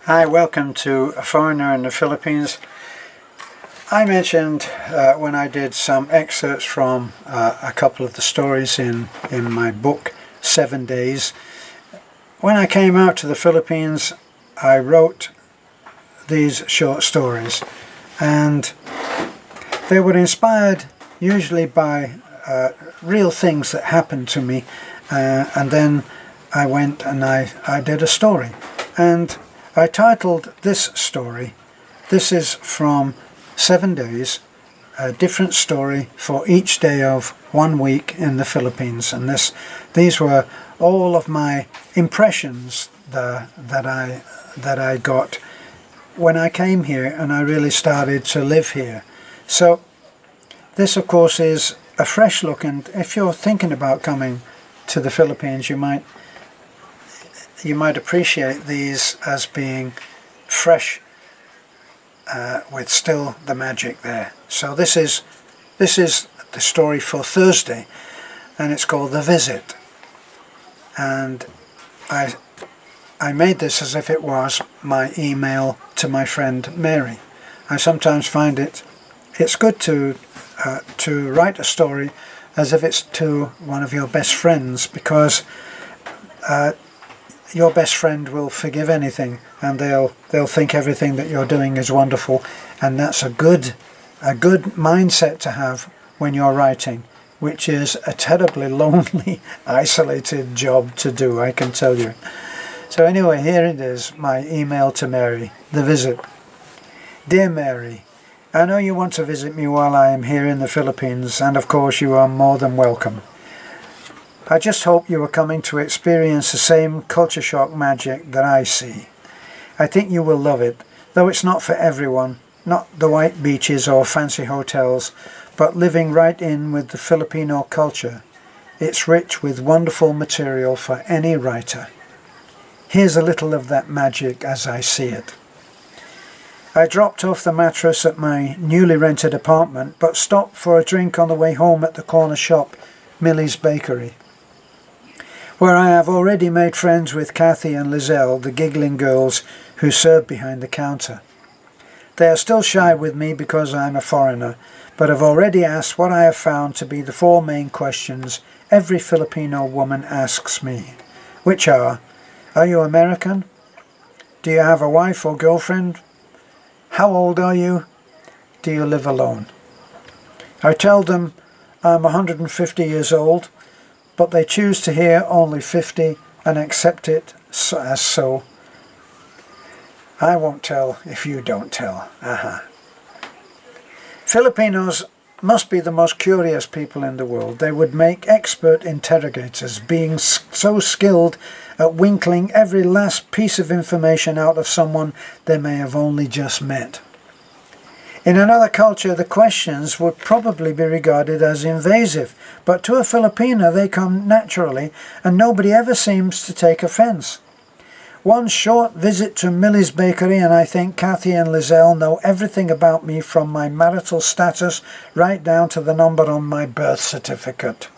Hi, welcome to A Foreigner in the Philippines. I mentioned when I did some excerpts from a couple of the stories in my book, 7 Days. When I came out to the Philippines, I wrote these short stories, and they were inspired usually by real things that happened to me, and then I went and I did a story. And I titled this story, this is from 7 Days, a different story for each day of 1 week in the Philippines. And these were all of my impressions that I got when I came here and I really started to live here. So this of course is a fresh look, and if you're thinking about coming to the Philippines, you might appreciate these as being fresh with still the magic there. So this is the story for Thursday, and it's called The Visit. And I made this as if it was my email to my friend Mary. I sometimes find it's good to write a story as if it's to one of your best friends, because your best friend will forgive anything, and they'll think everything that you're doing is wonderful, and that's a good mindset to have when you're writing, which is a terribly lonely, isolated job to do, I can tell you. So anyway, here it is, my email to Mary, The Visit. Dear Mary, I know you want to visit me while I am here in the Philippines, and of course you are more than welcome. I just hope you are coming to experience the same culture shock magic that I see. I think you will love it, though it's not for everyone, not the white beaches or fancy hotels, but living right in with the Filipino culture. It's rich with wonderful material for any writer. Here's a little of that magic as I see it. I dropped off the mattress at my newly rented apartment, but stopped for a drink on the way home at the corner shop, Millie's Bakery, where I have already made friends with Kathy and Lizelle, the giggling girls who serve behind the counter. They are still shy with me because I am a foreigner, but have already asked what I have found to be the 4 main questions every Filipino woman asks me, which are you American? Do you have a wife or girlfriend? How old are you? Do you live alone? I tell them I'm 150 years old, but they choose to hear only 50 and accept it as so. I won't tell if you don't tell. Filipinos must be the most curious people in the world. They would make expert interrogators, being so skilled at winkling every last piece of information out of someone they may have only just met. In another culture, the questions would probably be regarded as invasive, but to a Filipino they come naturally, and nobody ever seems to take offence. One short visit to Millie's Bakery, and I think Kathy and Lizelle know everything about me, from my marital status right down to the number on my birth certificate.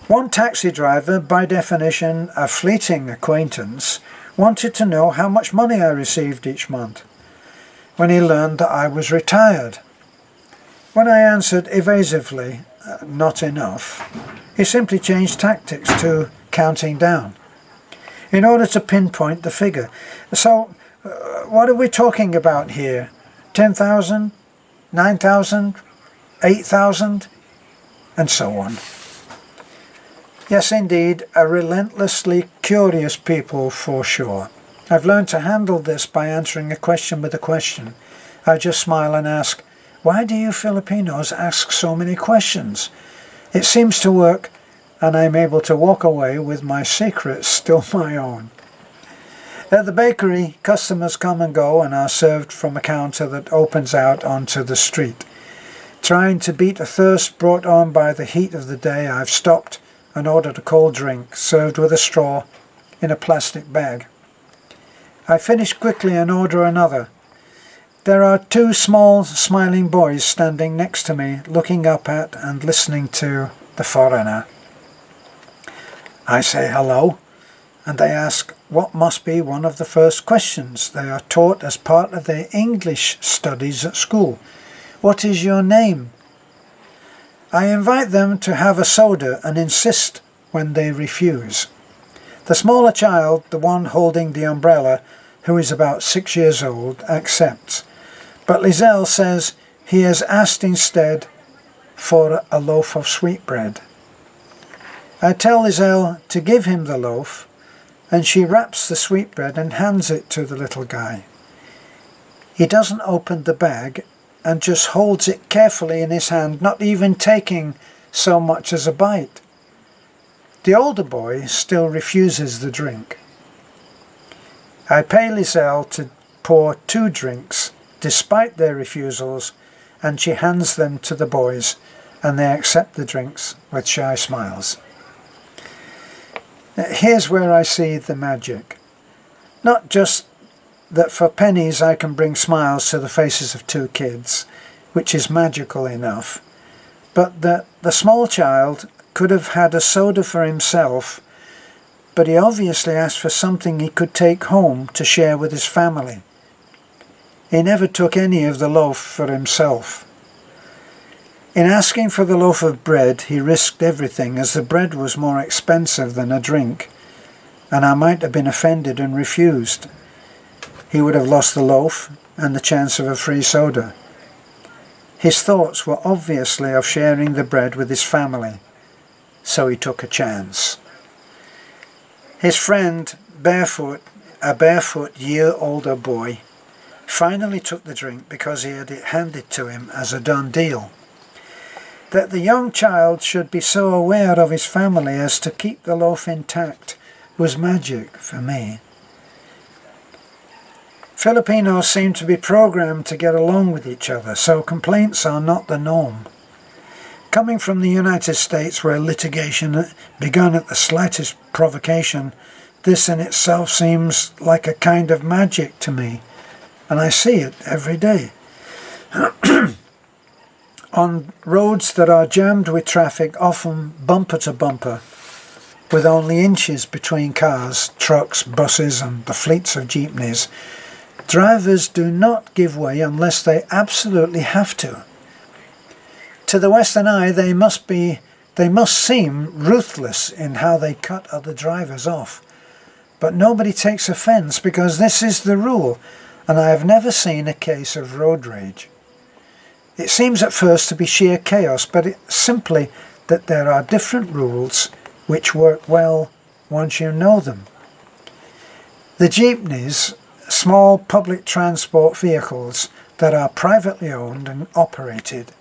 One taxi driver, by definition a fleeting acquaintance, wanted to know how much money I received each month when he learned that I was retired. When I answered evasively, not enough, he simply changed tactics to counting down in order to pinpoint the figure. So, what are we talking about here? 10,000? 9,000? 8,000? And so on. Yes, indeed, a relentlessly curious people for sure. I've learned to handle this by answering a question with a question. I just smile and ask, why do you Filipinos ask so many questions? It seems to work, and I'm able to walk away with my secrets still my own. At the bakery, customers come and go and are served from a counter that opens out onto the street. Trying to beat a thirst brought on by the heat of the day, I've stopped and ordered a cold drink served with a straw in a plastic bag. I finish quickly and order another. There are 2 small, smiling boys standing next to me, looking up at and listening to the foreigner. I say hello, and they ask what must be one of the first questions they are taught as part of their English studies at school. What is your name? I invite them to have a soda and insist when they refuse. The smaller child, the one holding the umbrella, who is about 6 years old, accepts. But Lizelle says he has asked instead for a loaf of sweetbread. I tell Lizelle to give him the loaf, and she wraps the sweetbread and hands it to the little guy. He doesn't open the bag and just holds it carefully in his hand, not even taking so much as a bite. The older boy still refuses the drink. I pay Lizelle to pour 2 drinks, despite their refusals, and she hands them to the boys, and they accept the drinks with shy smiles. Here's where I see the magic. Not just that for pennies I can bring smiles to the faces of 2 kids, which is magical enough, but that the small child could have had a soda for himself, but he obviously asked for something he could take home to share with his family. He never took any of the loaf for himself. In asking for the loaf of bread, he risked everything, as the bread was more expensive than a drink, and I might have been offended and refused. He would have lost the loaf and the chance of a free soda. His thoughts were obviously of sharing the bread with his family, so he took a chance. His friend, a barefoot year older boy, finally took the drink because he had it handed to him as a done deal. That the young child should be so aware of his family as to keep the loaf intact was magic for me. Filipinos seem to be programmed to get along with each other, so complaints are not the norm. Coming from the United States, where litigation began at the slightest provocation, this in itself seems like a kind of magic to me, and I see it every day. On roads that are jammed with traffic, often bumper to bumper, with only inches between cars, trucks, buses and the fleets of jeepneys, drivers do not give way unless they absolutely have to. To the Western eye, they must seem ruthless in how they cut other drivers off. But nobody takes offence because this is the rule, and I have never seen a case of road rage. It seems at first to be sheer chaos, but it's simply that there are different rules which work well once you know them. The jeepneys, small public transport vehicles that are privately owned and operated,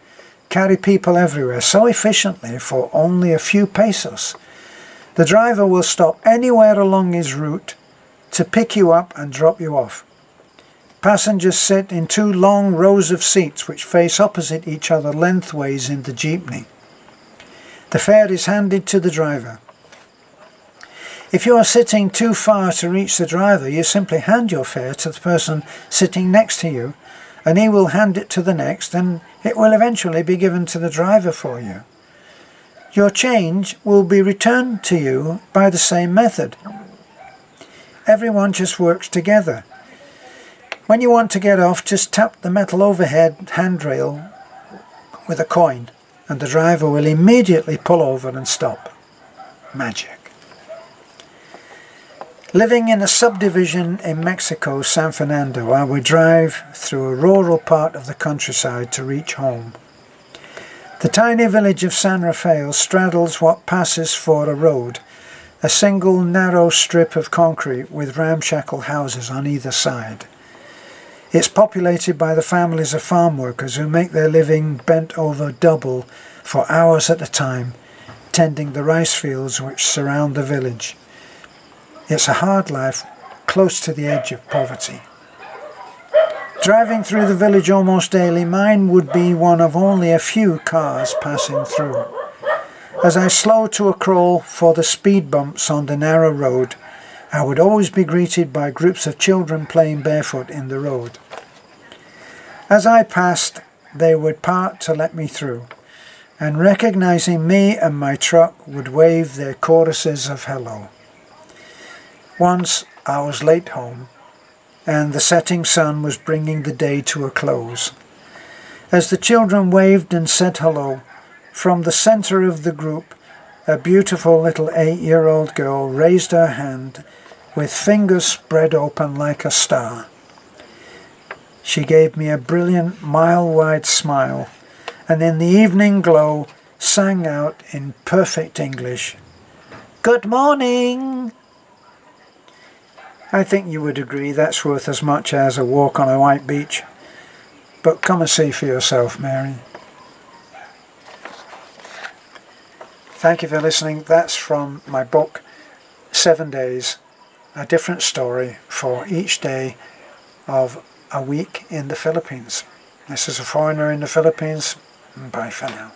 carry people everywhere so efficiently for only a few pesos. The driver will stop anywhere along his route to pick you up and drop you off. Passengers sit in 2 long rows of seats which face opposite each other lengthways in the jeepney. The fare is handed to the driver. If you are sitting too far to reach the driver, you simply hand your fare to the person sitting next to you, and he will hand it to the next, and it will eventually be given to the driver for you. Your change will be returned to you by the same method. Everyone just works together. When you want to get off, just tap the metal overhead handrail with a coin, and the driver will immediately pull over and stop. Magic. Living in a subdivision in Mexico, San Fernando, I would drive through a rural part of the countryside to reach home. The tiny village of San Rafael straddles what passes for a road, a single narrow strip of concrete with ramshackle houses on either side. It's populated by the families of farm workers who make their living bent over double for hours at a time, tending the rice fields which surround the village. It's a hard life, close to the edge of poverty. Driving through the village almost daily, mine would be one of only a few cars passing through. As I slow to a crawl for the speed bumps on the narrow road, I would always be greeted by groups of children playing barefoot in the road. As I passed, they would part to let me through, and recognizing me and my truck would wave their choruses of hello. Once I was late home, and the setting sun was bringing the day to a close. As the children waved and said hello, from the center of the group, a beautiful little 8-year-old girl raised her hand with fingers spread open like a star. She gave me a brilliant, mile-wide smile, and in the evening glow sang out in perfect English, "Good morning!" I think you would agree that's worth as much as a walk on a white beach. But come and see for yourself, Mary. Thank you for listening. That's from my book, 7 Days, a different story for each day of a week in the Philippines. This is a foreigner in the Philippines. Bye for now.